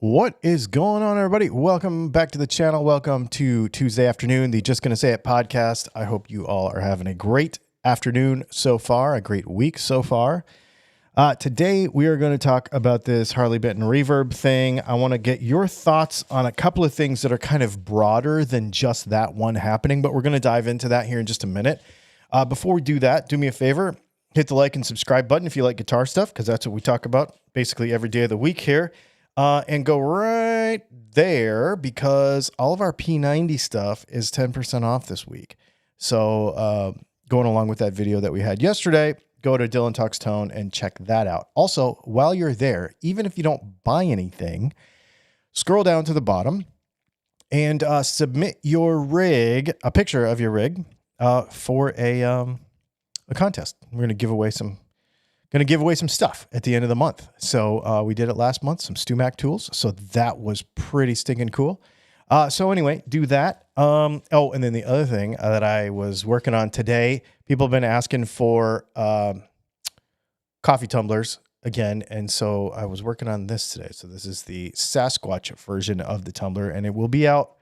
What is going on, everybody? Welcome back to the channel. Welcome to Tuesday afternoon, the Just Gonna Say It podcast. I hope you all are having a great afternoon so far, a great week so far. Today, we are going to talk about this Harley Benton Reverb thing. I want to get your thoughts on a couple of things that are kind of broader than just that one happening, but we're going to dive into that here in just a minute. Before we do that, do me a favor, hit the like and subscribe button if you like guitar stuff, because that's what we talk about basically every day of the week here. And go right there because all of our P90 stuff is 10% off this week. So going along with that video that we had yesterday, go to DylanTalksTone and check that out. Also, while you're there, even if you don't buy anything, scroll down to the bottom and submit your rig, a picture of your rig, for a contest. We're going to give away some stuff at the end of the month. So we did it last month, some StewMac tools. So that was pretty stinking cool. So anyway, do that. Oh, and then the other thing that I was working on today, people have been asking for coffee tumblers again. And so I was working on this today. So this is the Sasquatch version of the tumbler, and it will be out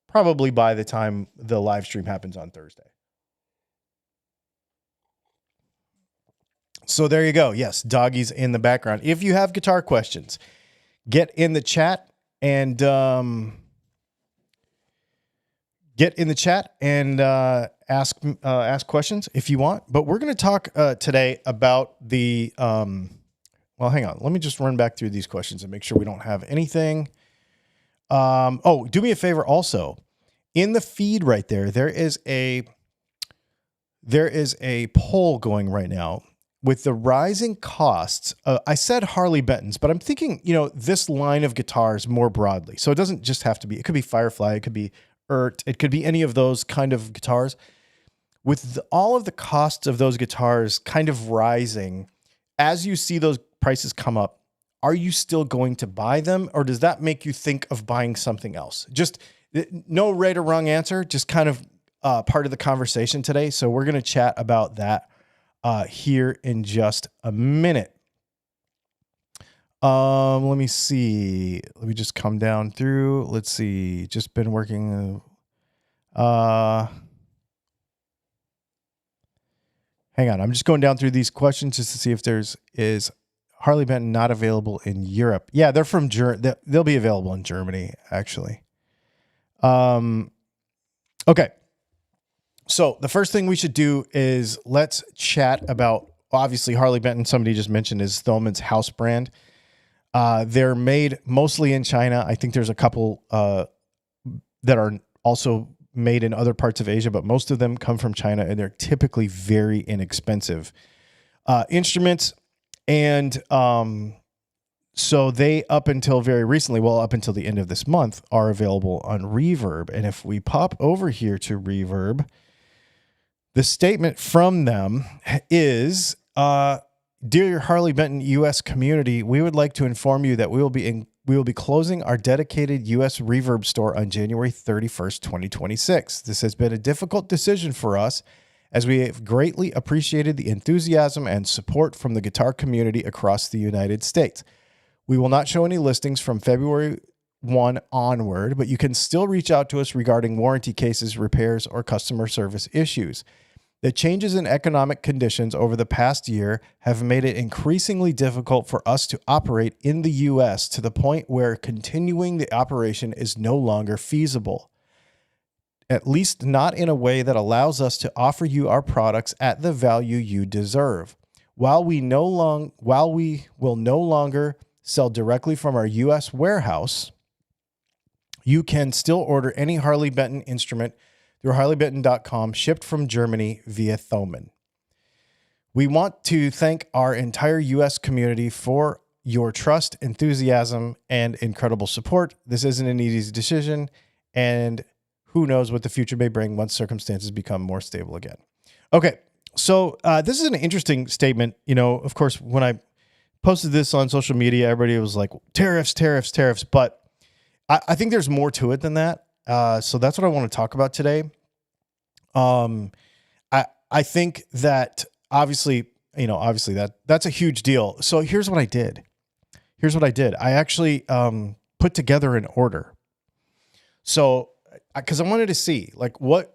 probably by the time the live stream happens on Thursday. So there you go. Yes, doggies in the background. If you have guitar questions, get in the chat and ask questions if you want. But we're going to talk today about the well, hang on. Let me just run back through these questions and make sure we don't have anything. Oh, do me a favor also. In the feed right there, there is a poll going right now. With the rising costs, I said Harley Bentons, but I'm thinking, this line of guitars more broadly. So it doesn't just have to be, it could be Firefly, it could be Ert, it could be any of those kind of guitars. With all of the costs of those guitars kind of rising, as you see those prices come up, are you still going to buy them? Or does that make you think of buying something else? Just no right or wrong answer, just kind of part of the conversation today. So we're going to chat about that here in just a minute. Let me see. Let me just come down through. Let's see. Just been working. Hang on. I'm just going down through these questions just to see if is Harley Benton not available in Europe. Yeah, they're from they'll be available in Germany, actually. Okay. So the first thing we should do is let's chat about, obviously, Harley Benton, somebody just mentioned, is Thoman's house brand. They're made mostly in China. I think there's a couple that are also made in other parts of Asia, but most of them come from China, and they're typically very inexpensive instruments. And so they, up until very recently, well, up until the end of this month, are available on Reverb. And if we pop over here to Reverb, the statement from them is, dear Harley Benton U.S. community, we would like to inform you that we will be closing our dedicated U.S. Reverb store on January 31st, 2026. This has been a difficult decision for us, as we have greatly appreciated the enthusiasm and support from the guitar community across the United States. We will not show any listings from February 1 onward, but you can still reach out to us regarding warranty cases, repairs, or customer service issues. The changes in economic conditions over the past year have made it increasingly difficult for us to operate in the U.S. to the point where continuing the operation is no longer feasible, at least not in a way that allows us to offer you our products at the value you deserve. While we will no longer sell directly from our U.S. warehouse, you can still order any Harley Benton instrument through harleybenton.com, shipped from Germany via Thomann. We want to thank our entire U.S. community for your trust, enthusiasm, and incredible support. This isn't an easy decision, and who knows what the future may bring once circumstances become more stable again. Okay, so this is an interesting statement. Of course, when I posted this on social media, everybody was like, tariffs, tariffs, tariffs, but I think there's more to it than that. So that's what I want to talk about today. I think that obviously that's a huge deal. So here's what I did. I actually put together an order. So, because I wanted to see like what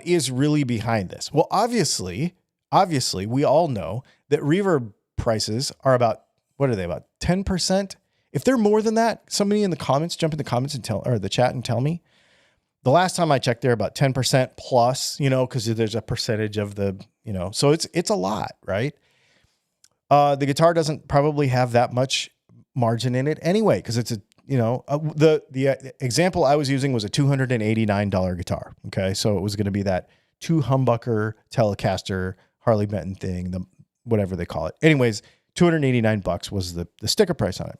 is really behind this. Well, obviously, we all know that Reverb prices are about, what are they, about 10%? If they're more than that, somebody in the comments, jump in the comments and or the chat and tell me. The last time I checked, they're about 10% plus, because there's a percentage of the, so it's a lot, right? The guitar doesn't probably have that much margin in it anyway, because it's the example I was using was a $289 guitar. Okay. So it was going to be that 2 humbucker Telecaster Harley Benton thing, whatever they call it. Anyways, $289 was the sticker price on it.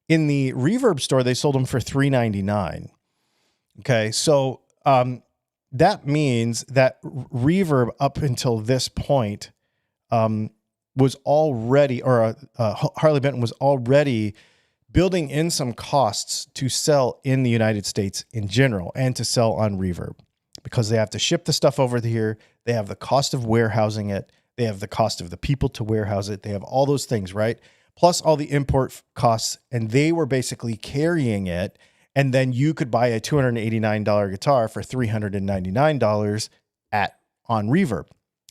In the Reverb store, they sold them for $399. Okay. So, that means that Reverb up until this point, was already, Harley Benton was already building in some costs to sell in the United States in general and to sell on Reverb, because they have to ship the stuff over here. They have the cost of warehousing it. They have the cost of the people to warehouse it. They have all those things, right? Plus all the import costs. And they were basically carrying it. And then you could buy a $289 guitar for $399 on Reverb.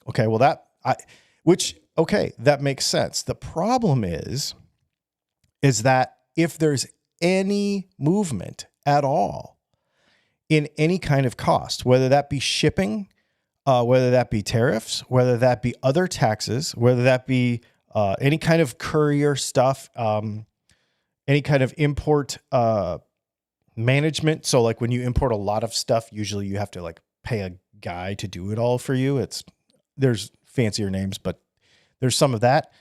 Okay. Well, that makes sense. The problem is that if there's any movement at all in any kind of cost, whether that be shipping, whether that be tariffs, whether that be other taxes, whether that be any kind of courier stuff, any kind of import management. So like when you import a lot of stuff, usually you have to like pay a guy to do it all for you. There's fancier names, but there's some of that.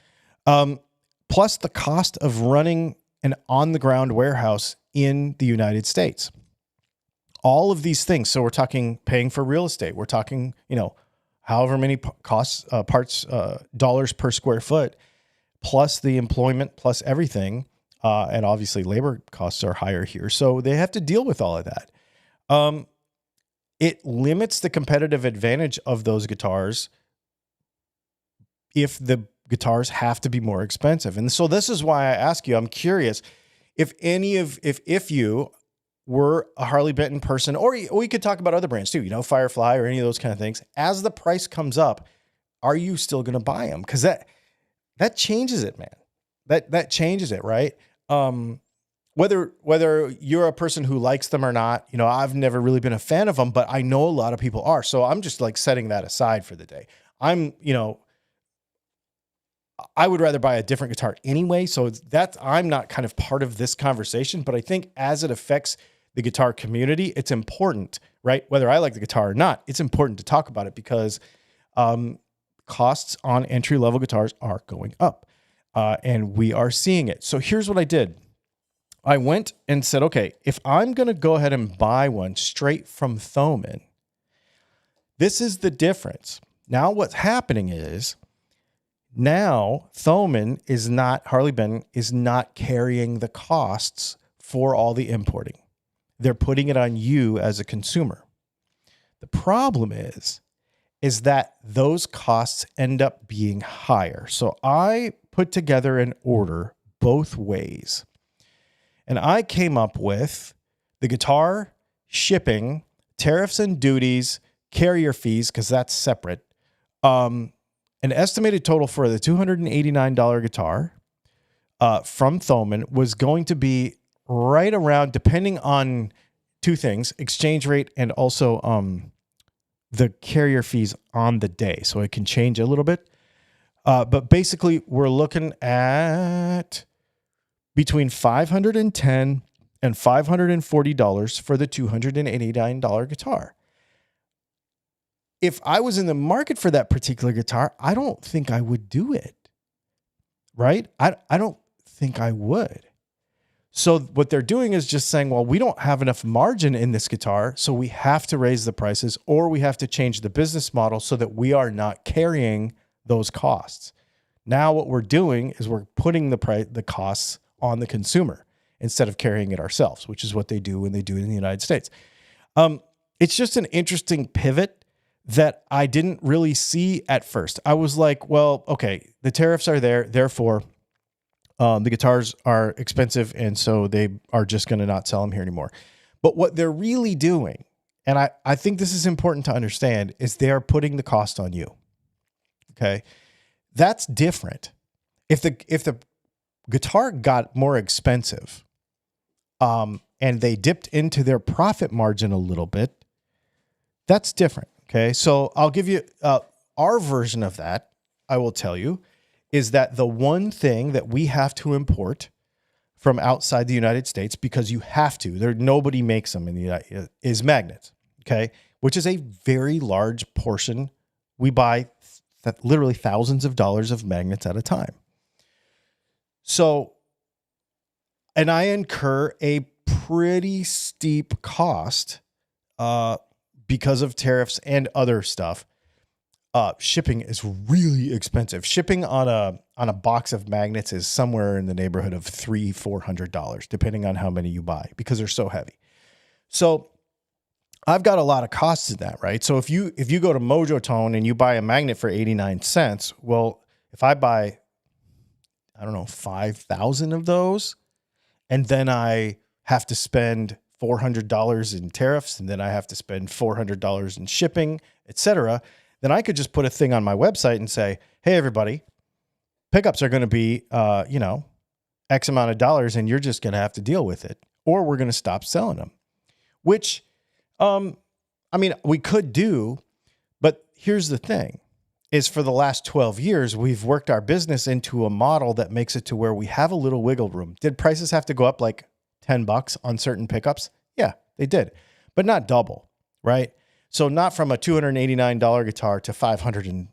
Plus the cost of running an on-the-ground warehouse in the United States. All of these things. So we're talking paying for real estate. We're talking, however many dollars per square foot, plus the employment, plus everything. And obviously labor costs are higher here. So they have to deal with all of that. It limits the competitive advantage of those guitars if the guitars have to be more expensive. And so this is why I ask you, I'm curious if you were a Harley Benton person, or we could talk about other brands too, Firefly or any of those kind of things. As the price comes up, are you still going to buy them? Because that changes it, man. That changes it, right? Whether you're a person who likes them or not, I've never really been a fan of them, but I know a lot of people are. So I'm just like setting that aside for the day. I would rather buy a different guitar anyway. So I'm not kind of part of this conversation, but I think as it affects the guitar community, it's important, right? Whether I like the guitar or not, it's important to talk about it because costs on entry-level guitars are going up, and we are seeing it. So here's what I did. I went and said, okay, if I'm going to go ahead and buy one straight from Thomann, this is the difference. Now what's happening is now Thomann Harley Benton is not carrying the costs for all the importing. They're putting it on you as a consumer. The problem is that those costs end up being higher. So I put together an order both ways. And I came up with the guitar, shipping, tariffs and duties, carrier fees, because that's separate. An estimated total for the $289 guitar from Thomann was going to be right around, depending on two things, exchange rate and also the carrier fees on the day. So it can change a little bit. But basically, we're looking at between $510 and $540 for the $289 guitar. If I was in the market for that particular guitar, I don't think I would do it, right? I don't think I would. So what they're doing is just saying, well, we don't have enough margin in this guitar, so we have to raise the prices or we have to change the business model so that we are not carrying those costs. Now what we're doing is we're putting the costs on the consumer instead of carrying it ourselves, which is what they do when they do it in the United States. It's just an interesting pivot that I didn't really see at first. I was like, well, okay, the tariffs are there. Therefore, The guitars are expensive, and so they are just going to not sell them here anymore. But what they're really doing, and I think this is important to understand, is they are putting the cost on you. Okay. That's different. If the guitar got more expensive, and they dipped into their profit margin a little bit, that's different. Okay. So I'll give you, our version of that, I will tell you, is that the one thing that we have to import from outside the United States, because you have to, nobody makes them in the United, is magnets. Okay. Which is a very large portion. We buy literally thousands of dollars of magnets at a time. So, and I incur a pretty steep cost, because of tariffs and other stuff. Shipping is really expensive. Shipping on a box of magnets is somewhere in the neighborhood of $300-$400, depending on how many you buy, because they're so heavy. So I've got a lot of costs in that, right? So if you go to Mojo Tone and you buy a magnet for 89 cents, well, if I buy, I don't know, 5,000 of those, and then I have to spend $400 in tariffs, and then I have to spend $400 in shipping, etc., then I could just put a thing on my website and say, hey, everybody, pickups are going to be, X amount of dollars, and you're just going to have to deal with it, or we're going to stop selling them, which, I mean, we could do, but here's the thing, is for the last 12 years, we've worked our business into a model that makes it to where we have a little wiggle room. Did prices have to go up like $10 on certain pickups? Yeah, they did, but not double, right? So not from a $289 guitar to $510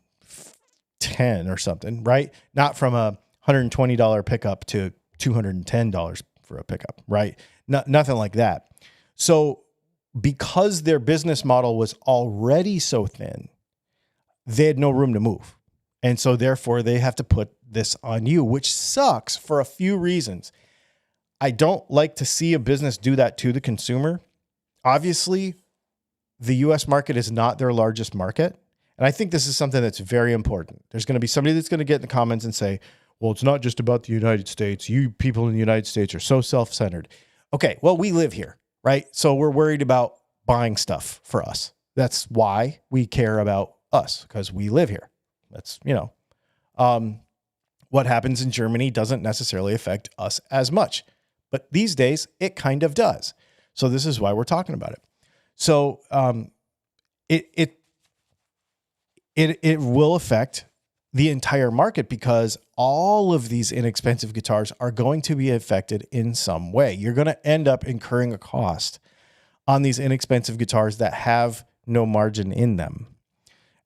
or something, right? Not from a $120 pickup to $210 for a pickup, right? Nothing like that. So because their business model was already so thin, they had no room to move. And so therefore they have to put this on you, which sucks for a few reasons. I don't like to see a business do that to the consumer. Obviously, the US market is not their largest market. And I think this is something that's very important. There's going to be somebody that's going to get in the comments and say, well, it's not just about the United States. You people in the United States are so self-centered. Okay, well, we live here, right? So we're worried about buying stuff for us. That's why we care about us, because we live here. That's, what happens in Germany doesn't necessarily affect us as much. But these days, it kind of does. So this is why we're talking about it. So it will affect the entire market, because all of these inexpensive guitars are going to be affected in some way. You're going to end up incurring a cost on these inexpensive guitars that have no margin in them.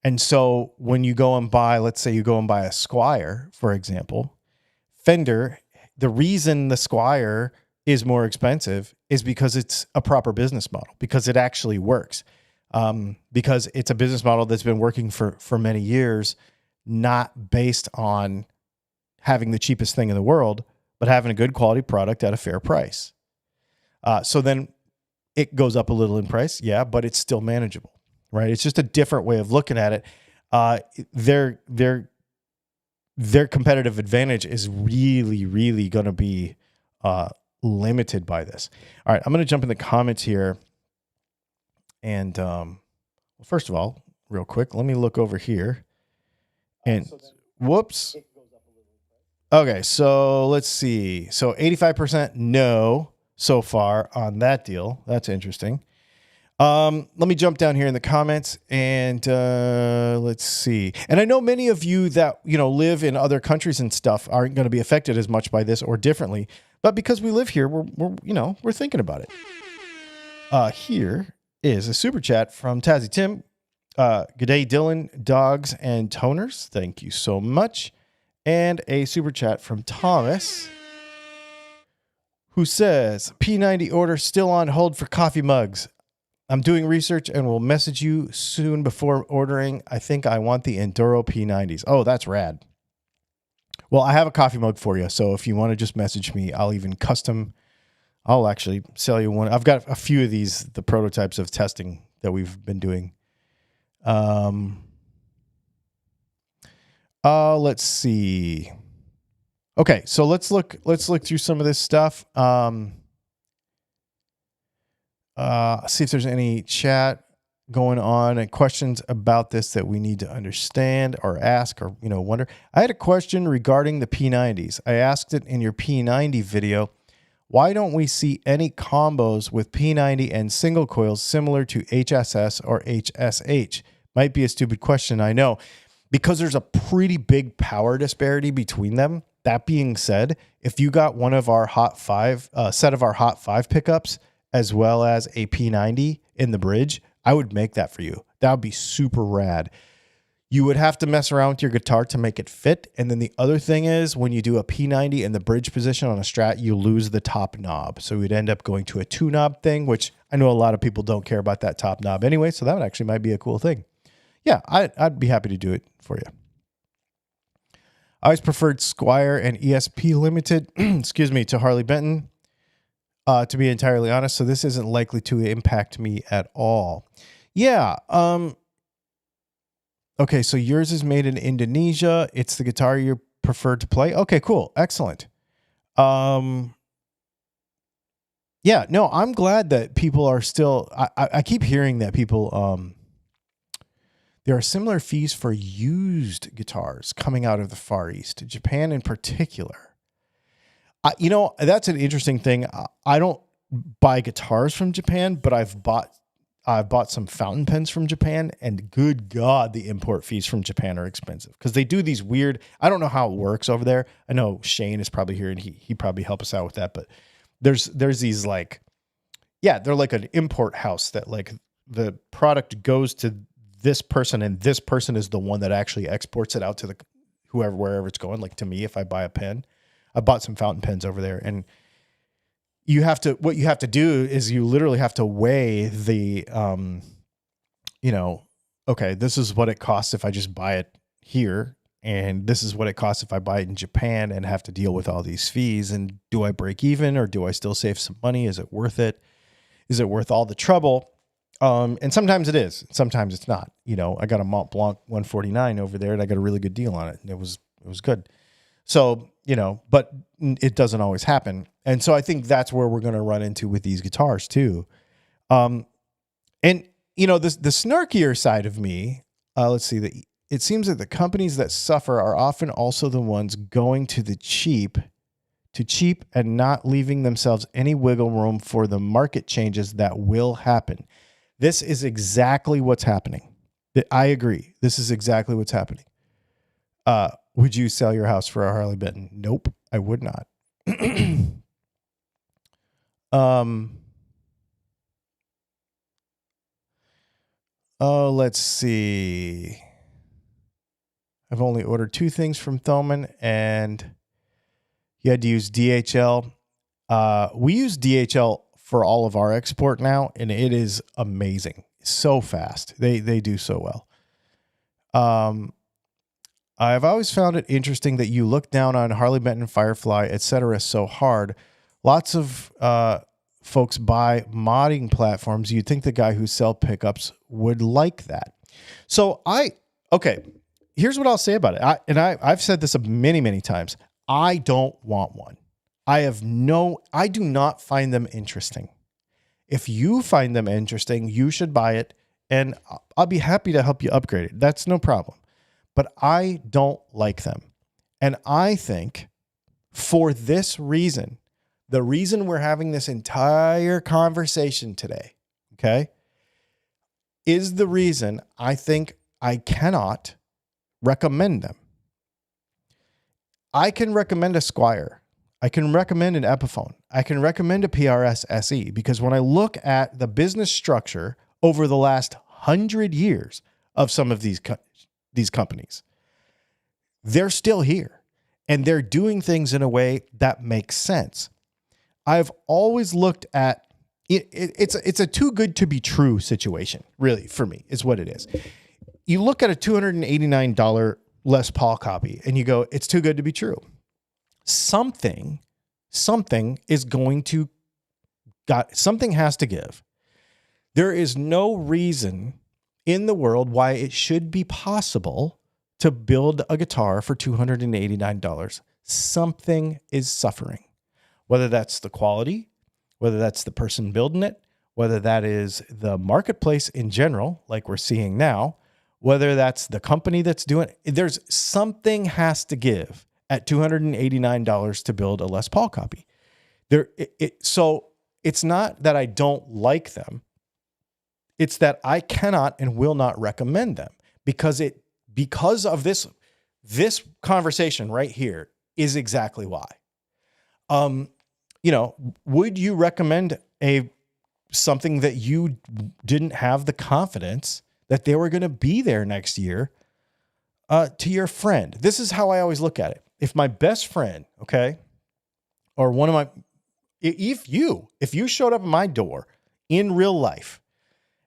And so when you go and buy, let's say you go and buy a Squire, for example, Fender, the reason the Squire is more expensive is because it's a proper business model, because it actually works, because it's a business model that's been working for many years, not based on having the cheapest thing in the world, but having a good quality product at a fair price. So then it goes up a little in price, yeah, but it's still manageable, right? It's just a different way of looking at it. Their competitive advantage is really, really going to be limited by this. All right, I'm going to jump in the comments here. And first of all, real quick, let me look over here. And whoops. Okay, so let's see. So 85% no so far on that deal. That's interesting. Let me jump down here in the comments and let's see. And I know many of you that, live in other countries and stuff aren't going to be affected as much by this or differently. But because we live here, we're thinking about it. Here is a super chat from Tazzy Tim. Good day, Dylan, dogs, and toners. Thank you so much. And a super chat from Thomas, who says, P90 order still on hold for coffee mugs. I'm doing research and will message you soon before ordering. I think I want the Enduro P90s. Oh, that's rad. Well, I have a coffee mug for you. So if you want to just message me, I'll actually sell you one. I've got a few of these, the prototypes of testing that we've been doing. Let's see. Okay, so let's look through some of this stuff. See if there's any chat going on and questions about this that we need to understand or ask or wonder. I had a question regarding the P90s. I asked it in your P90 video. Why don't we see any combos with P90 and single coils similar to HSS or HSH? Might be a stupid question, I know, because there's a pretty big power disparity between them. That being said, if you got one of our Hot 5, set of our Hot 5 pickups, as well as a P90 in the bridge, I would make that for you. That would be super rad. You would have to mess around with your guitar to make it fit. And then the other thing is when you do a P90 in the bridge position on a Strat, you lose the top knob. So we'd end up going to a 2-knob thing, which I know a lot of people don't care about that top knob anyway. So that actually might be a cool thing. Yeah, I'd be happy to do it for you. I always preferred Squier and ESP Limited, excuse me, to Harley Benton, to be entirely honest. So this isn't likely to impact me at all. Yeah. Okay, so yours is made in Indonesia. It's the guitar you prefer to play. Okay, cool. Excellent. Yeah, no, I'm glad that people are still, I keep hearing that people, there are similar fees for used guitars coming out of the Far East, Japan in particular. That's an interesting thing. I don't buy guitars from Japan, but I've bought some fountain pens from Japan, and good God, the import fees from Japan are expensive because they do these weird, I don't know how it works over there. I know Shane is probably here and he probably help us out with that, but there's these they're like an import house that like the product goes to this person and this person is the one that actually exports it out to the wherever it's going. Like to me, if I buy a pen, I bought some fountain pens over there, and what you have to do is you literally have to weigh the, okay, this is what it costs if I just buy it here. And this is what it costs if I buy it in Japan and have to deal with all these fees. And do I break even or do I still save some money? Is it worth it? Is it worth all the trouble? And sometimes it is, sometimes it's not. I got a Mont Blanc 149 over there and I got a really good deal on it. And it was good. So, but it doesn't always happen. And so I think that's where we're going to run into with these guitars too. And the snarkier side of me, let's see, it seems that the companies that suffer are often also the ones going to cheap and not leaving themselves any wiggle room for the market changes that will happen. This is exactly what's happening. I agree. This is exactly what's happening. Would you sell your house for a Harley Benton? Nope, I would not. Let's see. I've only ordered 2 things from Thomann, and you had to use DHL. We use DHL for all of our export now, and it is amazing. So fast. They do so well. I've always found it interesting that you look down on Harley Benton, Firefly, etc. so hard. Lots of folks buy modding platforms. You'd think the guy who sell pickups would like that. So here's what I'll say about it. I've said this many, many times. I don't want one. I do not find them interesting. If you find them interesting, you should buy it, and I'll be happy to help you upgrade it. That's no problem. But I don't like them. And I think for this reason, the reason we're having this entire conversation today, okay, is the reason I think I cannot recommend them. I can recommend a Squier. I can recommend an Epiphone. I can recommend a PRS SE because when I look at the business structure over the last 100 years of some of these companies, they're still here and they're doing things in a way that makes sense. I've always looked at it. It's a too good to be true situation, really, for me, is what it is. You look at a $289 Les Paul copy and you go, it's too good to be true. Something has to give. There is no reason in the world why it should be possible to build a guitar for $289 something is suffering, whether that's the quality, whether that's the person building it, whether that is the marketplace in general, like we're seeing now, whether that's the company that's doing it. There's something has to give at $289 to build a Les Paul copy. So it's not that I don't like them. It's that I cannot and will not recommend them because of this conversation right here is exactly why. Would you recommend something that you didn't have the confidence that they were going to be there next year to your friend? This is how I always look at it. If my best friend, okay, or one of my, if you showed up at my door in real life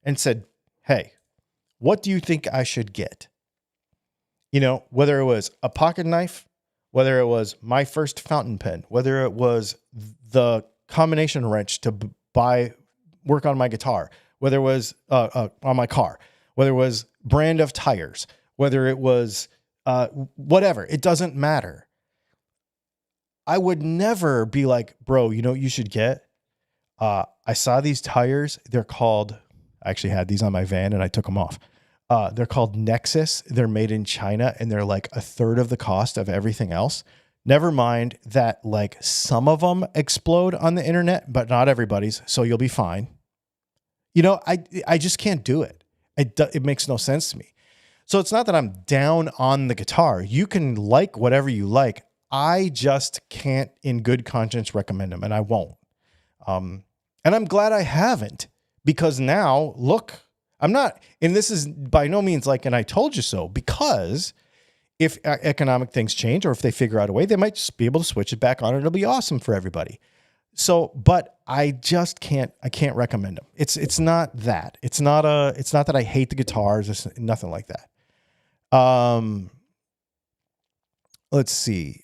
and said, hey, what do you think I should get? Whether it was a pocket knife, whether it was my first fountain pen, whether it was the combination wrench to work on my guitar, whether it was on my car, whether it was brand of tires, whether it was whatever, it doesn't matter. I would never be like, bro, you know what you should get? I saw these tires. They're called, I actually had these on my van and I took them off. They're called Nexus. They're made in China and they're like a third of the cost of everything else. Never mind that like some of them explode on the internet, but not everybody's. So you'll be fine. I just can't do it. It makes no sense to me. So it's not that I'm down on the guitar. You can like whatever you like. I just can't in good conscience recommend them and I won't. And I'm glad I haven't because now look, I'm not, and this is by no means like, and I told you so, because if economic things change or if they figure out a way, they might just be able to switch it back on and it'll be awesome for everybody. So, but I just can't recommend them. It's not that. It's not that I hate the guitars. It's nothing like that. Let's see.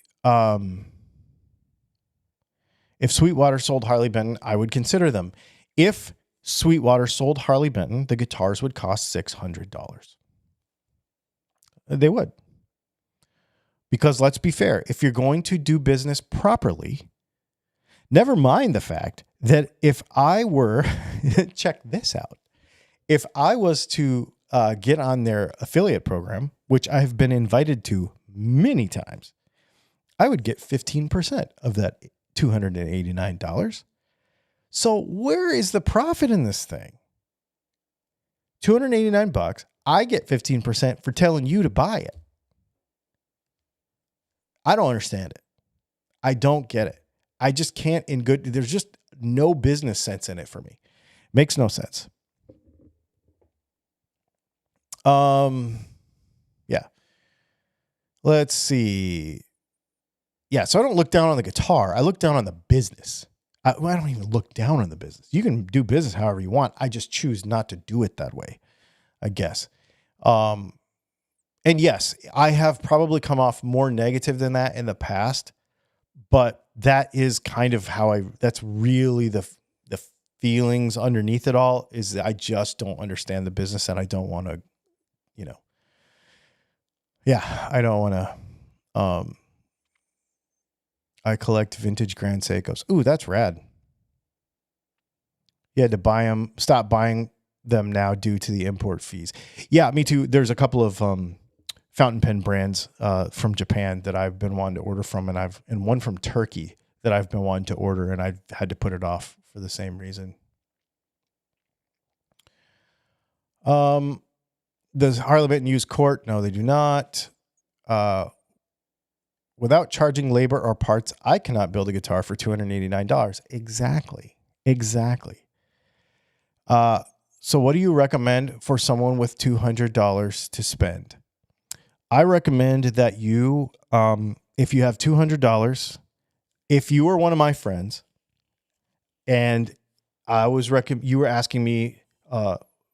If Sweetwater sold Harley Benton, I would consider them. If Sweetwater sold Harley Benton, the guitars would cost $600. They would. Because let's be fair, if you're going to do business properly, never mind the fact that if I were, check this out, if I was to get on their affiliate program, which I've been invited to many times, I would get 15% of that $289. So where is the profit in this thing? $289, I get 15% for telling you to buy it. I don't understand it. I don't get it. I just can't there's just no business sense in it for me. Makes no sense. Yeah. Let's see. Yeah, so I don't look down on the guitar. I look down on the business. I don't even look down on the business. You can do business however you want. I just choose not to do it that way, I guess. And yes, I have probably come off more negative than that in the past, but that is kind of that's really the feelings underneath it all is that I just don't understand the business and I don't want to, I don't want to, I collect vintage Grand Seikos. Ooh, that's rad. You had to stop buying them now due to the import fees. Yeah, me too. There's a couple of fountain pen brands from Japan that I've been wanting to order from, and one from Turkey that I've been wanting to order, and I've had to put it off for the same reason. Does Harley Benton use Court? No, they do not. Without charging labor or parts, I cannot build a guitar for $289. Exactly. So what do you recommend for someone with $200 to spend? I recommend that you, if you have $200, if you were one of my friends and you were asking me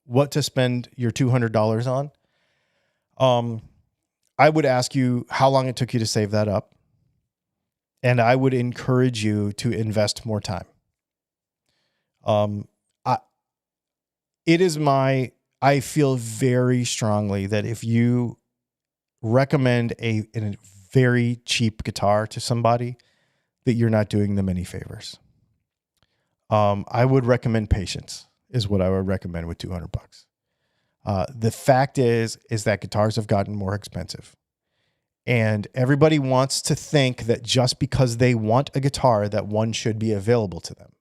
what to spend your $200 on, I would ask you how long it took you to save that up. And I would encourage you to invest more time. I feel very strongly that if you recommend a very cheap guitar to somebody, that you're not doing them any favors. I would recommend patience is what I would recommend with $200. The fact is that guitars have gotten more expensive, and everybody wants to think that just because they want a guitar that one should be available to them.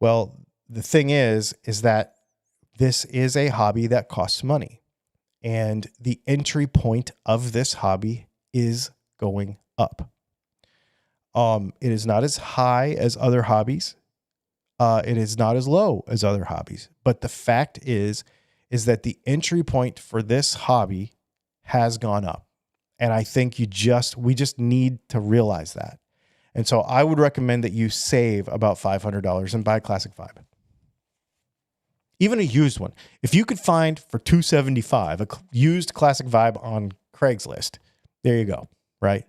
Well, the thing is that this is a hobby that costs money, and the entry point of this hobby is going up. It is not as high as other hobbies. It is not as low as other hobbies, but the fact is that the entry point for this hobby has gone up. And I think we just need to realize that. And so I would recommend that you save about $500 and buy a classic vibe. Even a used one. If you could find for $275 a used classic vibe on Craigslist, there you go, right?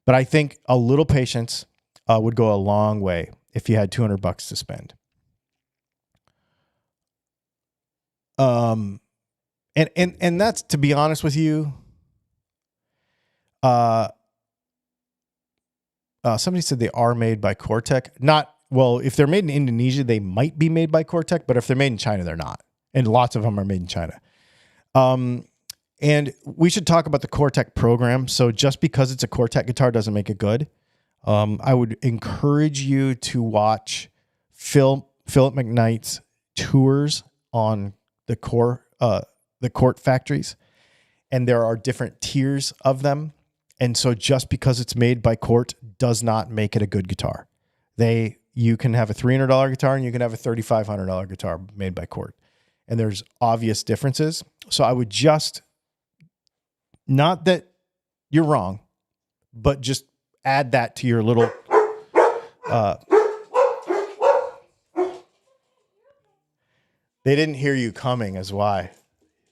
But I think a little patience would go a long way if you had $200 to spend. And that's, to be honest with you, somebody said they are made by Cortec. If they're made in Indonesia, they might be made by Cortec, but if they're made in China, they're not. And lots of them are made in China. And we should talk about the Cortec program. So just because it's a Cortec guitar doesn't make it good. I would encourage you to watch Philip McKnight's tours on the Cort factories, and there are different tiers of them. And so just because it's made by Cort does not make it a good guitar. You can have a $300 guitar and you can have a $3,500 guitar made by Cort, and there's obvious differences. So I would not that you're wrong, but just add that to your little they didn't hear you coming is why.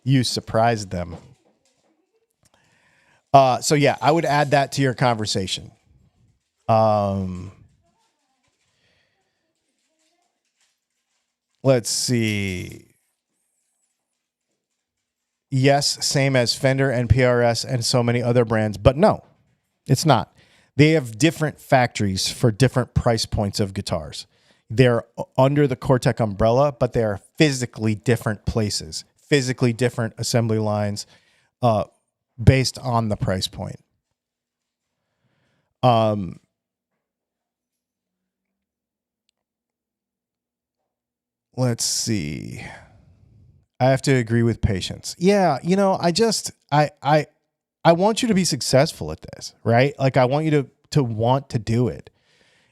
You surprised them. So yeah, I would add that to your conversation. Let's see. Yes, same as Fender and PRS and so many other brands, but no, it's not. They have different factories for different price points of guitars. They're under the Cortec umbrella, but they are physically different places, physically different assembly lines, based on the price point. Let's see. I have to agree with patience. Yeah, I want you to be successful at this, right? Like I want you to want to do it.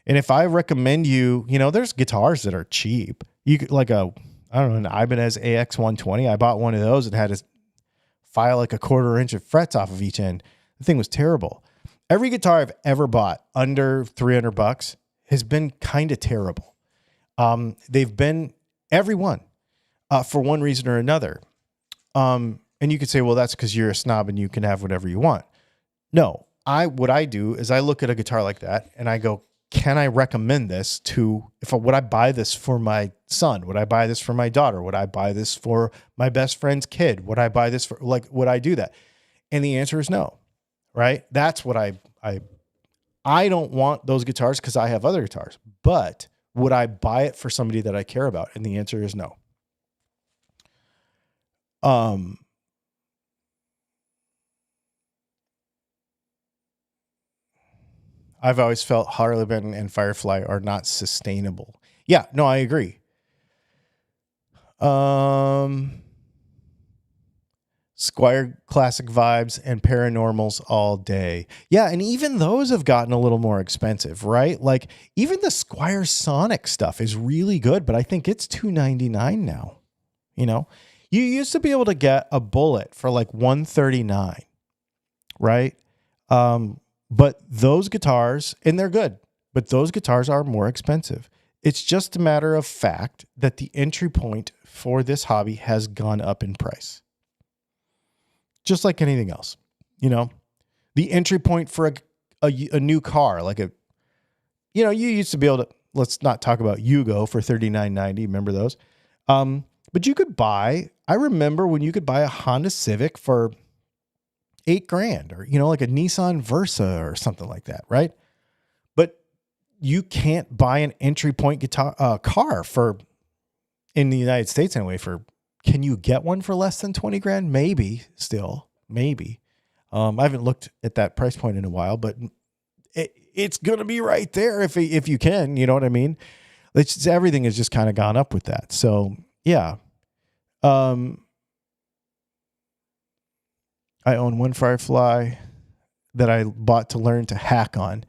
And if I recommend you, there's guitars that are cheap. You could an Ibanez AX120. I bought one of those and had to file like a 1/4 inch of frets off of each end. The thing was terrible. Every guitar I've ever bought under $300 has been kind of terrible. They've been every one, for one reason or another. And you could say, well, that's because you're a snob and you can have whatever you want. No, what I do is I look at a guitar like that and I go, can I recommend this would I buy this for my son? Would I buy this for my daughter? Would I buy this for my best friend's kid? Would I buy this would I do that? And the answer is no, right? That's what I don't want those guitars because I have other guitars, but would I buy it for somebody that I care about? And the answer is no. I've always felt Harley Benton and Firefly are not sustainable. Yeah, no, I agree. Squire classic vibes and paranormals all day. Yeah, and even those have gotten a little more expensive, right? Like even the Squire Sonic stuff is really good, but I think it's $299 now. You used to be able to get a Bullet for like $139, right? But those guitars, and they're good, but those guitars are more expensive. It's just a matter of fact that the entry point for this hobby has gone up in price. Just like anything else, the entry point for a new car, like you used to be able to, let's not talk about Yugo for $39.90. Remember those? But you could I remember when you could buy a Honda Civic for $8,000 or, like a Nissan Versa or something like that. Right. But you can't buy an entry point car in the United States anyway, can you get one for less than $20,000? Maybe still, maybe. I haven't looked at that price point in a while, but it's going to be right there if you can, you know what I mean? Everything has just kind of gone up with that. So yeah. I own one Firefly that I bought to learn to hack on.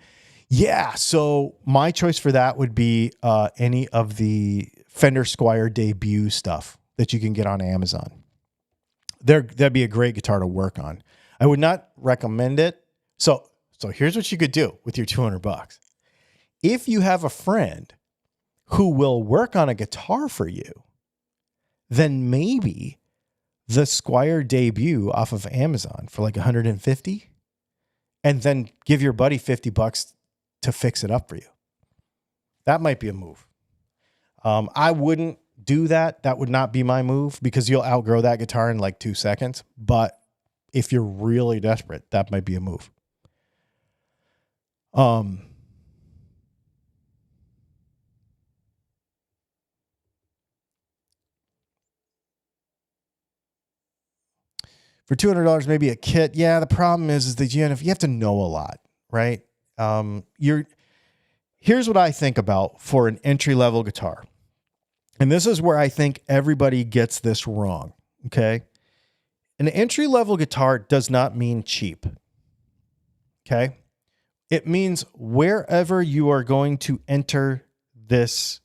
Yeah. So my choice for that would be any of the Fender Squier debut stuff that you can get on Amazon. That'd be a great guitar to work on. I would not recommend it. So here's what you could do with your $200. If you have a friend who will work on a guitar for you, then maybe the Squier debut off of Amazon for like $150, and then give your buddy $50 to fix it up for you. That might be a move. I wouldn't do that. That would not be my move because you'll outgrow that guitar in like 2 seconds. But if you're really desperate, that might be a move. For $200, maybe a kit. Yeah, the problem is that you have to know a lot, right? Here's what I think about for an entry-level guitar. And this is where I think everybody gets this wrong, okay? An entry-level guitar does not mean cheap, okay? It means wherever you are going to enter this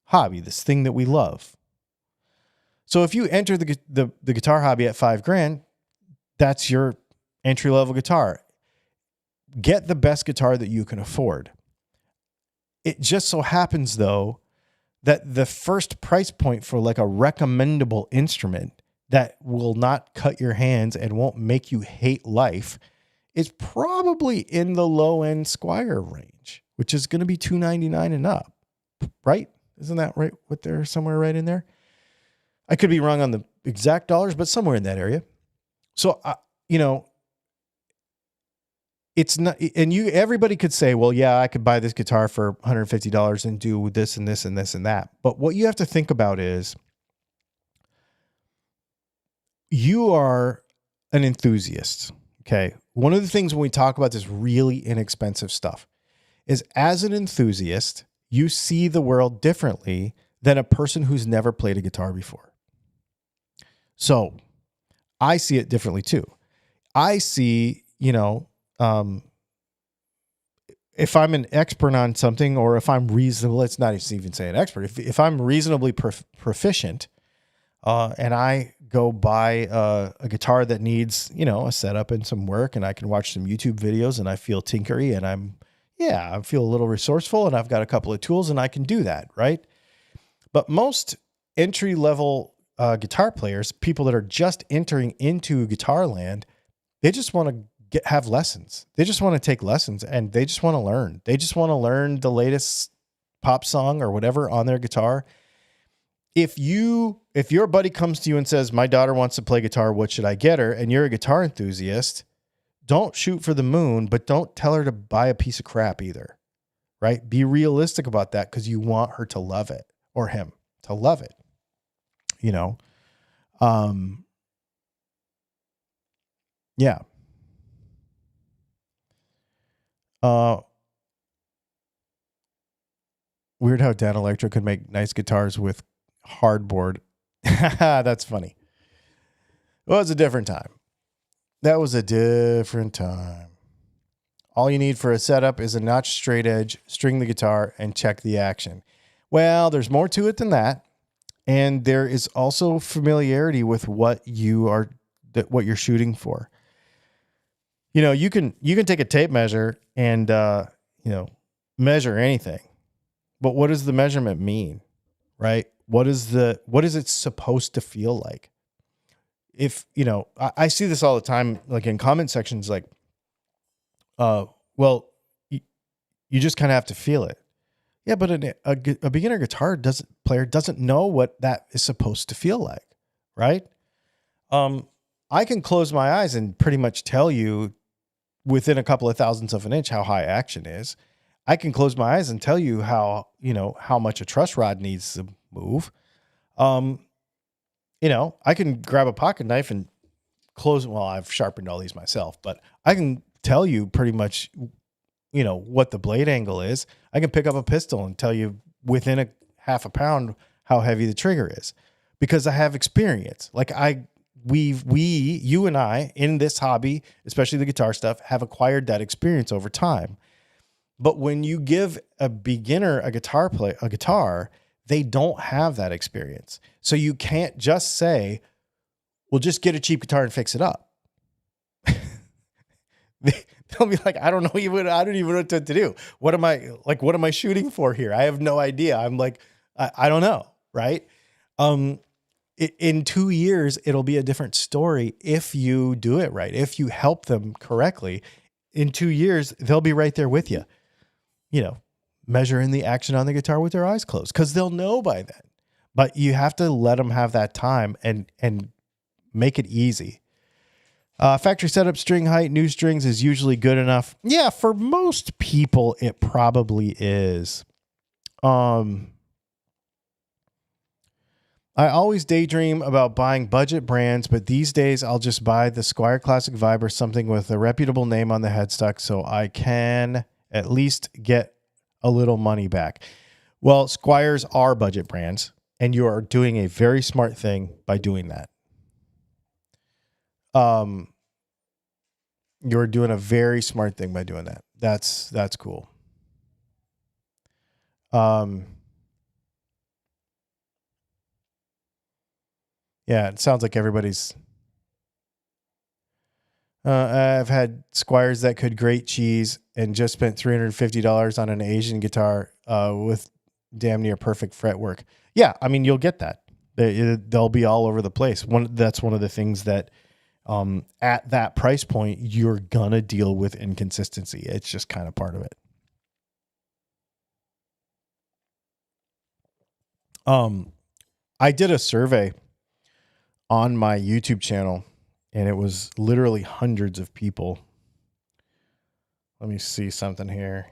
hobby, this thing that we love. So if you enter the guitar hobby at $5,000, that's your entry-level guitar. Get the best guitar that you can afford. It just so happens, though, that the first price point for like a recommendable instrument that will not cut your hands and won't make you hate life is probably in the low-end Squier range, which is going to be $299 and up, right? Isn't that right? What they're somewhere right in there? I could be wrong on the exact dollars, but somewhere in that area. So, it's not, and everybody could say, well, yeah, I could buy this guitar for $150 and do this and this and this and that. But what you have to think about is you are an enthusiast. Okay. One of the things when we talk about this really inexpensive stuff is as an enthusiast, you see the world differently than a person who's never played a guitar before. So I see it differently too. I see, if I'm an expert on something, or if I'm reasonable, let's not even say an expert. If I'm reasonably proficient, and I go buy a guitar that needs, a setup and some work, and I can watch some YouTube videos, and I feel tinkery, and I feel a little resourceful, and I've got a couple of tools, and I can do that, right? But most entry-level guitar players, people that are just entering into guitar land, they just want to have lessons. They just want to take lessons, and they just want to learn. They just want to learn the latest pop song or whatever on their guitar. If your buddy comes to you and says, my daughter wants to play guitar, what should I get her? And you're a guitar enthusiast, don't shoot for the moon, but don't tell her to buy a piece of crap either, right? Be realistic about that, because you want her to love it, or him to love it, yeah. Weird how Dan Electro could make nice guitars with hardboard. That's funny. Well, it was a different time. That was a different time. All you need for a setup is a notch straight edge, string the guitar, and check the action. Well, there's more to it than that. And there is also familiarity with what you're shooting for. You can take a tape measure and, measure anything, but what does the measurement mean, right? What is it supposed to feel like? If, I see this all the time, like in comment sections, like, well, you just kind of have to feel it. Yeah. But a beginner guitar player doesn't know what that is supposed to feel like. Right. I can close my eyes and pretty much tell you within a couple of thousandths of an inch how high action is. I can close my eyes and tell you how, how much a truss rod needs to move. I can grab a pocket knife and close. Well, I've sharpened all these myself, but I can tell you pretty much, what the blade angle is. I can pick up a pistol and tell you within a half a pound how heavy the trigger is because I have experience. Like you and I in this hobby, especially the guitar stuff, have acquired that experience over time. But when you give a beginner a guitar, they don't have that experience. So you can't just say, well, just get a cheap guitar and fix it up. They'll be like, I don't even know what to do. What am I shooting for here? I have no idea. I'm like, I don't know. Right. In 2 years, it'll be a different story. If you do it right, if you help them correctly, in 2 years, they'll be right there with you, measuring the action on the guitar with their eyes closed, because they'll know by then. But you have to let them have that time and make it easy. Factory setup string height, new strings is usually good enough. Yeah, for most people, it probably is. I always daydream about buying budget brands, but these days I'll just buy the Squier Classic Vibe or something with a reputable name on the headstock so I can at least get a little money back. Well, Squiers are budget brands, and you are doing a very smart thing by doing that. You're doing a very smart thing by doing that. That's cool. Yeah, it sounds like everybody's. I've had Squiers that could grate cheese and just spent $350 on an Asian guitar with damn near perfect fretwork. Yeah, I mean, you'll get that. They'll be all over the place. That's one of the things that at that price point, you're going to deal with inconsistency. It's just kind of part of it. I did a survey on my YouTube channel, and it was literally hundreds of people. Let me see something here.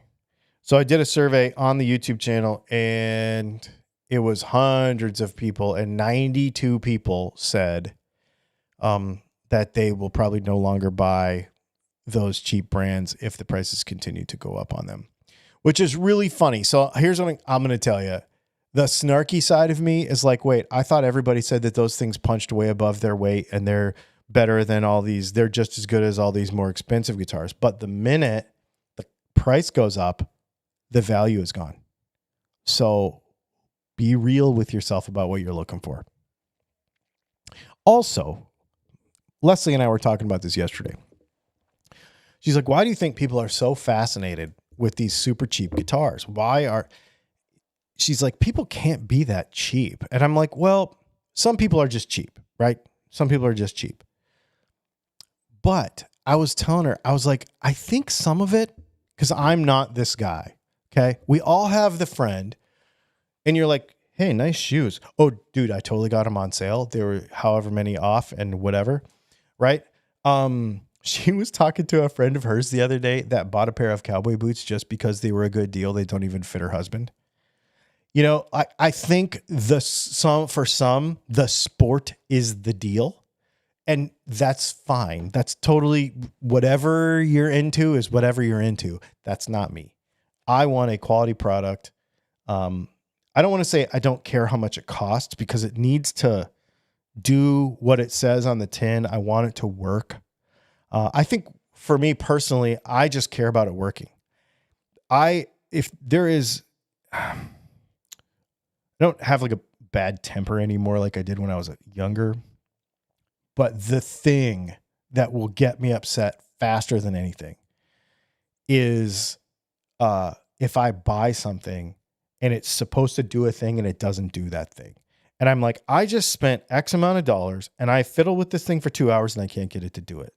So I did a survey on the YouTube channel, and it was hundreds of people, and 92 people said that they will probably no longer buy those cheap brands if the prices continue to go up on them, which is really funny. So here's what I'm going to tell you. The snarky side of me is like, wait, I thought everybody said that those things punched way above their weight and they're better than all these. They're just as good as all these more expensive guitars. But the minute the price goes up, the value is gone. So be real with yourself about what you're looking for. Also, Leslie and I were talking about this yesterday. She's like, why do you think people are so fascinated with these super cheap guitars? She's like, people can't be that cheap. And I'm like, well, some people are just cheap, right? Some people are just cheap. But I was telling her, I was like, I think some of it, because I'm not this guy, okay? We all have the friend, and you're like, hey, nice shoes. Oh, dude, I totally got them on sale. They were however many off and whatever, right? She was talking to a friend of hers the other day that bought a pair of cowboy boots just because they were a good deal. They don't even fit her husband. I think for some, the sport is the deal, and that's fine. That's totally whatever you're into is whatever you're into. That's not me. I want a quality product. I don't want to say I don't care how much it costs because it needs to do what it says on the tin. I want it to work. I think for me personally, I just care about it working. If there is, I don't have like a bad temper anymore like I did when I was younger. But the thing that will get me upset faster than anything is if I buy something and it's supposed to do a thing and it doesn't do that thing. And I'm like, I just spent X amount of dollars and I fiddle with this thing for 2 hours and I can't get it to do it.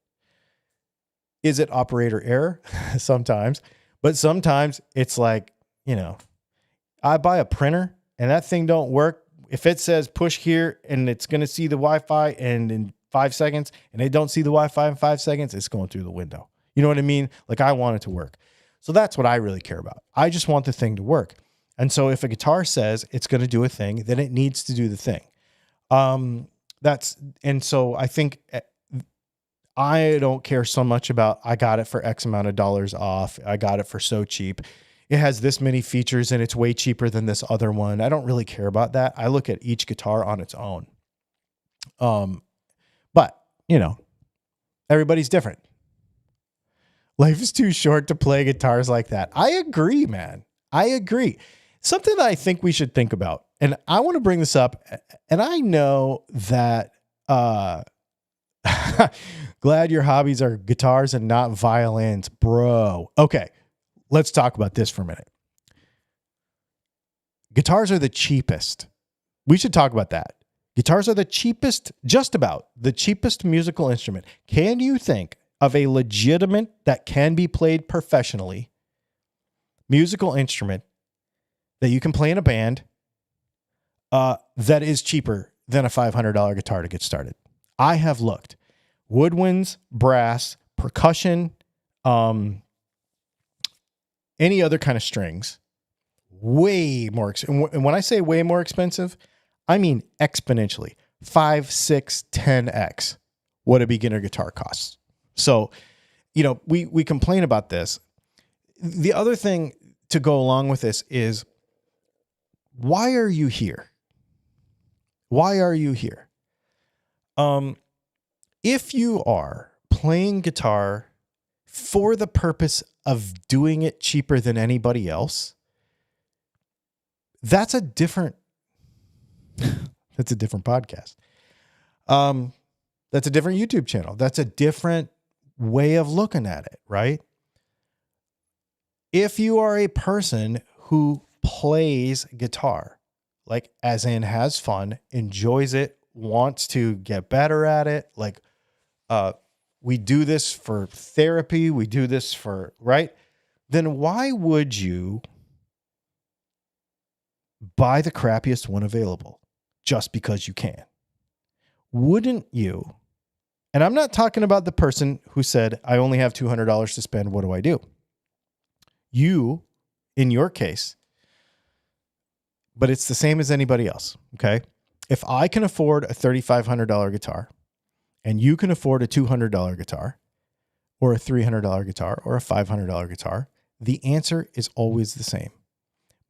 Is it operator error? Sometimes. But sometimes it's like, I buy a printer and that thing don't work. If it says push here and it's going to see the Wi-Fi and in 5 seconds and they don't see the Wi-Fi in 5 seconds, it's going through the window. You know what I mean? Like, I want it to work. So that's what I really care about. I just want the thing to work. And so if a guitar says it's going to do a thing, then it needs to do the thing. And so I think I don't care so much about, I got it for X amount of dollars off. I got it for so cheap. It has this many features and it's way cheaper than this other one. I don't really care about that. I look at each guitar on its own. But you know, everybody's different. Life is too short to play guitars like that. I agree, man. I agree. Something that I think we should think about, and I want to bring this up, and I know that, glad your hobbies are guitars and not violins, bro. Okay. Let's talk about this for a minute. Guitars are the cheapest. We should talk about that. Guitars are the cheapest, just about the cheapest musical instrument. Can you think of a legitimate, that can be played professionally, musical instrument that you can play in a band that is cheaper than a $500 guitar to get started? I have looked. Woodwinds, brass, percussion, any other kind of strings, way more. And when I say way more expensive, I mean exponentially 5, 6, 10x what a beginner guitar costs. So, you know, we complain about this. The other thing to go along with this is, why are you here? Why are you here? If you are playing guitar for the purpose of doing it cheaper than anybody else, that's a different podcast. That's a different YouTube channel. That's a different way of looking at it, right? If you are a person who plays guitar, like as in has fun, enjoys it, wants to get better at it, like we do this for therapy, we do this for, right? Then why would you buy the crappiest one available just because you can? Wouldn't you? And I'm not talking about the person who said, I only have $200 to spend. What do I do? You, in your case, but it's the same as anybody else. Okay. If I can afford a $3,500 guitar and you can afford a $200 guitar or a $300 guitar or a $500 guitar, the answer is always the same.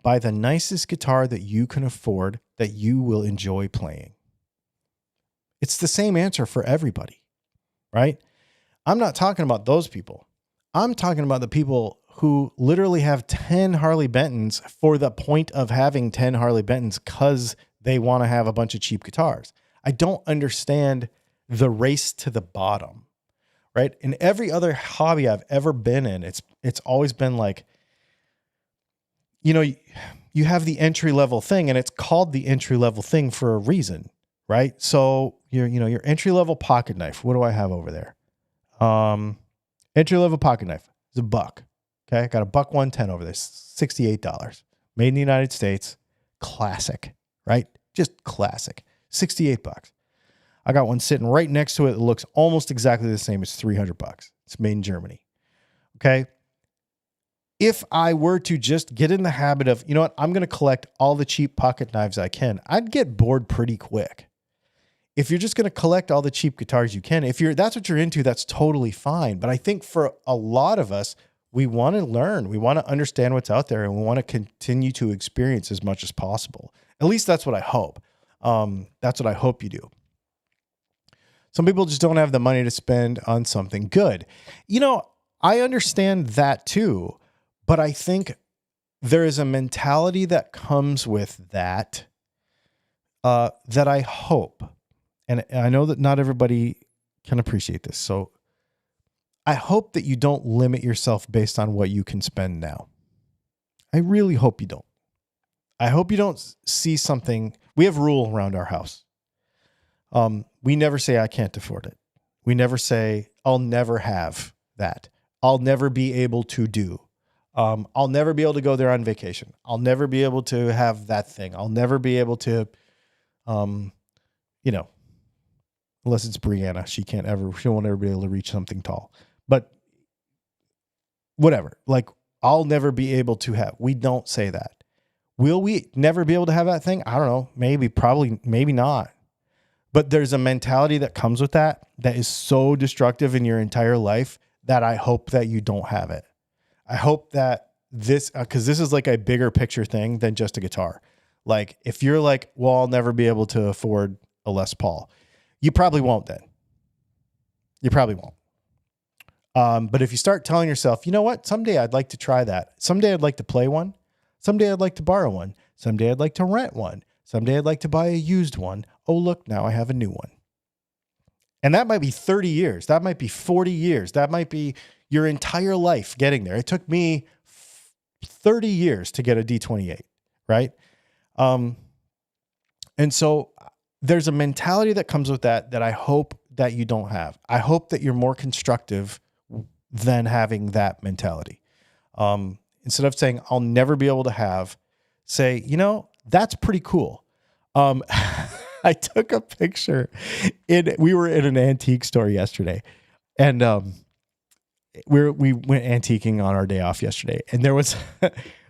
Buy the nicest guitar that you can afford that you will enjoy playing. It's the same answer for everybody, right? I'm not talking about those people. I'm talking about the people who literally have 10 Harley Bentons for the point of having 10 Harley Bentons because they want to have a bunch of cheap guitars. I don't understand the race to the bottom, right? In every other hobby I've ever been in, it's always been like, you know, you have the entry level thing, and it's called the entry level thing for a reason, right? So your entry level pocket knife. What do I have over there? Entry level pocket knife is $1. Okay, I got a $1.10 over there, $68, made in the United States, classic, right? Just classic, $68. I got one sitting right next to it that looks almost exactly the same. It's $300. It's made in Germany. Okay. If I were to just get in the habit of, you know what, I'm going to collect all the cheap pocket knives I can, I'd get bored pretty quick. If you're just going to collect all the cheap guitars you can, that's what you're into, that's totally fine. But I think for a lot of us, we want to learn, we want to understand what's out there, and we want to continue to experience as much as possible. At least that's what I hope. That's what I hope you do. Some people just don't have the money to spend on something good. You know, I understand that too, but I think there is a mentality that comes with that, that I hope, and I know that not everybody can appreciate this. So I hope that you don't limit yourself based on what you can spend now. I really hope you don't. I hope you don't see something. We have rule around our house. We never say, I can't afford it. We never say, I'll never have that. I'll never be able to do. I'll never be able to go there on vacation. I'll never be able to have that thing. I'll never be able to, unless it's Brianna. She won't ever be able to reach something tall. But whatever. Like, I'll never be able to have. We don't say that. Will we never be able to have that thing? I don't know. Maybe, probably, maybe not. But there's a mentality that comes with that is so destructive in your entire life that I hope that you don't have it. I hope that because this is like a bigger picture thing than just a guitar. Like, if you're like, well, I'll never be able to afford a Les Paul, you probably won't then. You probably won't. But if you start telling yourself, you know what, someday I'd like to try that. Someday I'd like to play one. Someday I'd like to borrow one. Someday I'd like to rent one. Someday I'd like to buy a used one. Oh, look, now I have a new one. And that might be 30 years. That might be 40 years. That might be your entire life getting there. It took me 30 years to get a D28, right? And so there's a mentality that comes with that I hope that you don't have. I hope that you're more constructive than having that mentality. Instead of saying, I'll never be able to have, say, you know, that's pretty cool. I took a picture we were in an antique store yesterday, and we went antiquing on our day off yesterday, and there was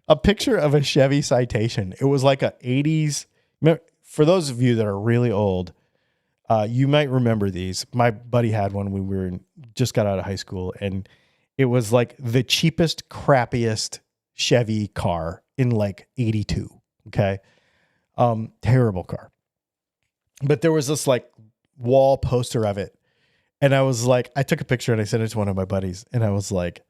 a picture of a Chevy Citation. It was like a 80s. For those of you that are really old, you might remember these. My buddy had one when we just got out of high school, and it was like the cheapest, crappiest Chevy car in like 82. Okay. Terrible car. But there was this like wall poster of it. And I was like, I took a picture and I sent it to one of my buddies. And I was like,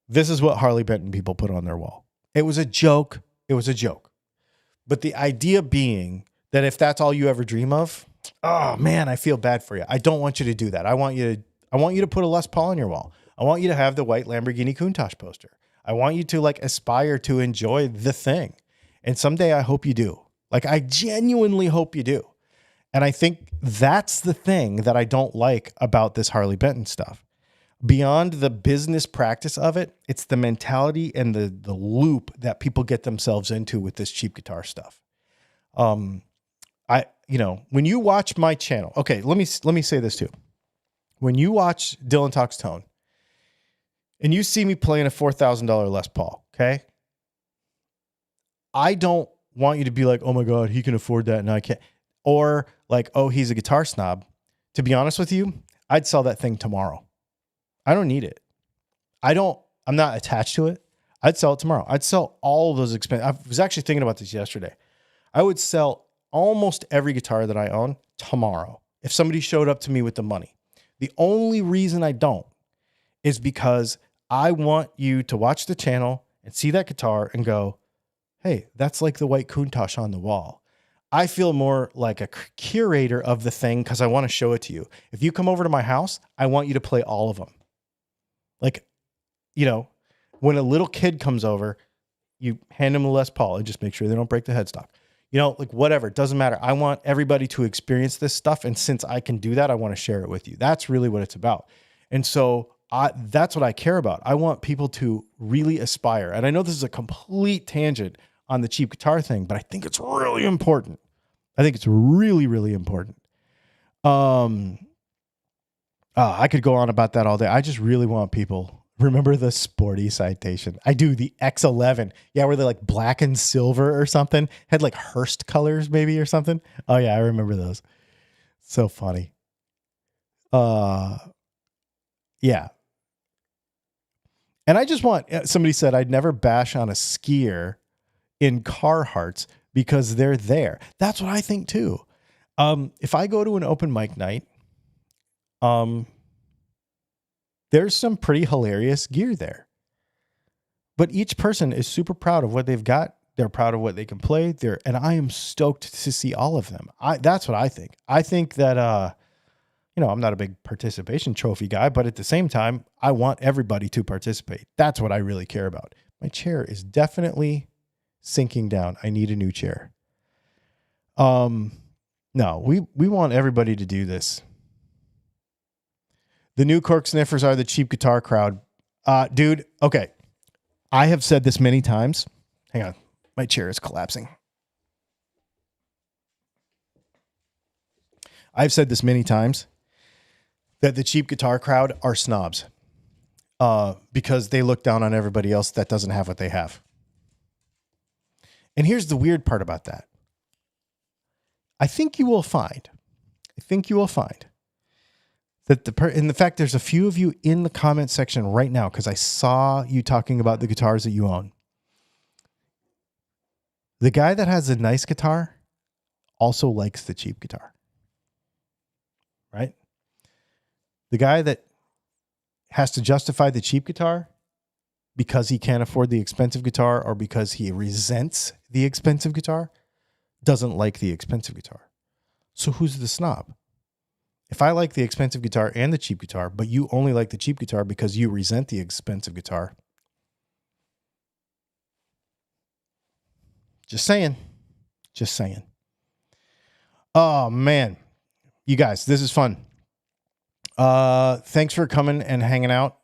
this is what Harley Benton people put on their wall. It was a joke. It was a joke. But the idea being that if that's all you ever dream of, oh man, I feel bad for you. I don't want you to do that. I want you to put a Les Paul on your wall. I want you to have the white Lamborghini Countach poster. I want you to like aspire to enjoy the thing. And someday I hope you do. Like, I genuinely hope you do. And I think that's the thing that I don't like about this Harley Benton stuff. Beyond the business practice of it, it's the mentality and the loop that people get themselves into with this cheap guitar stuff. When you watch my channel, okay, let me say this too. When you watch Dylan Talks Tone and you see me playing a $4,000 Les Paul, okay? I don't want you to be like, oh my God, he can afford that and I can't. Or like, oh, he's a guitar snob. To be honest with you, I'd sell that thing tomorrow. I don't need it. I'm not attached to it. I'd sell it tomorrow. I'd sell all of those expenses. I was actually thinking about this yesterday. I would sell almost every guitar that I own tomorrow if somebody showed up to me with the money. The only reason I don't is because I want you to watch the channel and see that guitar and go, hey, that's like the white Countach on the wall. I feel more like a curator of the thing because I want to show it to you. If you come over to my house, I want you to play all of them. Like, you know, when a little kid comes over, you hand them a Les Paul and just make sure they don't break the headstock. You know, like whatever, it doesn't matter. I want everybody to experience this stuff. And since I can do that, I want to share it with you. That's really what it's about. And so that's what I care about. I want people to really aspire. And I know this is a complete tangent on the cheap guitar thing, but I think it's really important. I think it's really, really important. I could go on about that all day. I just really want people. Remember the sporty Citation? I do, the X11. Yeah, were they like black and silver or something? Had like Hearst colors maybe or something. Oh yeah, I remember those. So funny. Yeah. And I just want, somebody said I'd never bash on a skier in Carhartts because they're there. That's what I think too. If I go to an open mic night, there's some pretty hilarious gear there. But each person is super proud of what they've got. They're proud of what they can play. And I am stoked to see all of them. That's what I think. I think that, I'm not a big participation trophy guy, but at the same time, I want everybody to participate. That's what I really care about. My chair is definitely sinking down. I need a new chair. No, we want everybody to do this. The new cork sniffers are the cheap guitar crowd. Dude, okay. I have said this many times. Hang on. My chair is collapsing. I've said this many times that the cheap guitar crowd are snobs because they look down on everybody else that doesn't have what they have. And here's the weird part about that. I think you will find that in the fact there's a few of you in the comment section right now because I saw you talking about the guitars that you own. The guy that has a nice guitar also likes the cheap guitar, right? The guy that has to justify the cheap guitar because he can't afford the expensive guitar or because he resents the expensive guitar doesn't like the expensive guitar. So who's the snob? If I like the expensive guitar and the cheap guitar, but you only like the cheap guitar because you resent the expensive guitar. Just saying. Oh man, you guys, this is fun. Thanks for coming and hanging out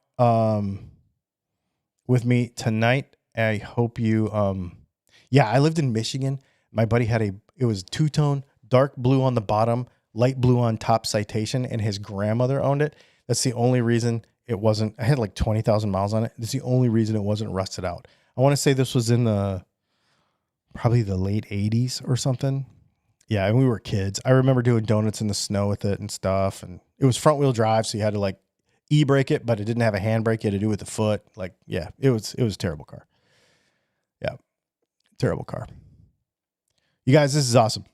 with me tonight. I hope you I lived in Michigan. My buddy had it was two-tone, dark blue on the bottom, light blue on top Citation, and his grandmother owned it. That's the only reason it wasn't, I had like 20,000 miles on it. That's the only reason it wasn't rusted out. I want to say this was in probably the late 80s or something. Yeah, and we were kids. I remember doing donuts in the snow with it and stuff. And it was front wheel drive, so you had to like e-brake it, but it didn't have a handbrake. You had to do it with the foot. Like, yeah, it was a terrible car. Yeah, terrible car. You guys, this is awesome.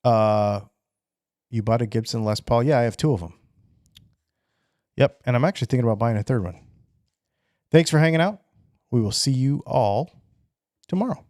You bought a Gibson Les Paul? Yeah, I have 2 of them. Yep, and I'm actually thinking about buying a 3rd one. Thanks for hanging out. We will see you all tomorrow.